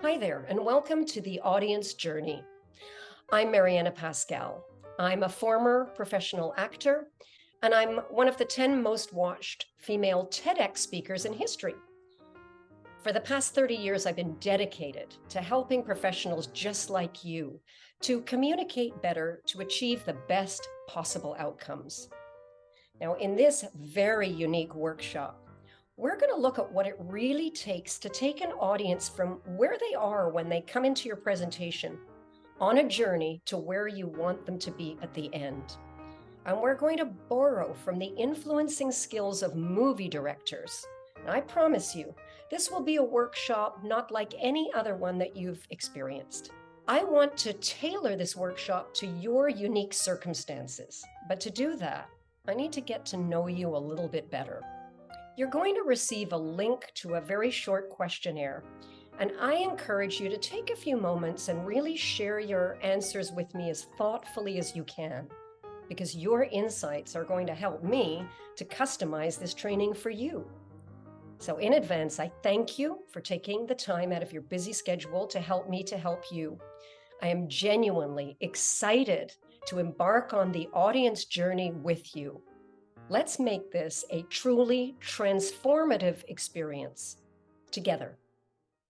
Hi there, and welcome to the Audience Journey. I'm Marianna. I'm a former professional actor, and I'm one of the 10 most watched female TEDx speakers in history. For the past 30 years, I've been dedicated to helping professionals just like you to communicate better to achieve the best possible outcomes. Now, in this very unique workshop, we're going to look at what it really takes to take an audience from where they are when they come into your presentation on a journey to where you want them to be at the end. And we're going to borrow from the influencing skills of movie directors. And I promise you, this will be a workshop not like any other one that you've experienced. I want to tailor this workshop to your unique circumstances. But to do that, I need to get to know you a little bit better. You're going to receive a link to a very short questionnaire, and I encourage you to take a few moments and really share your answers with me as thoughtfully as you can, because your insights are going to help me to customize this training for you. So in advance, I thank you for taking the time out of your busy schedule to help me to help you. I am genuinely excited to embark on the audience journey with you. Let's make this a truly transformative experience together.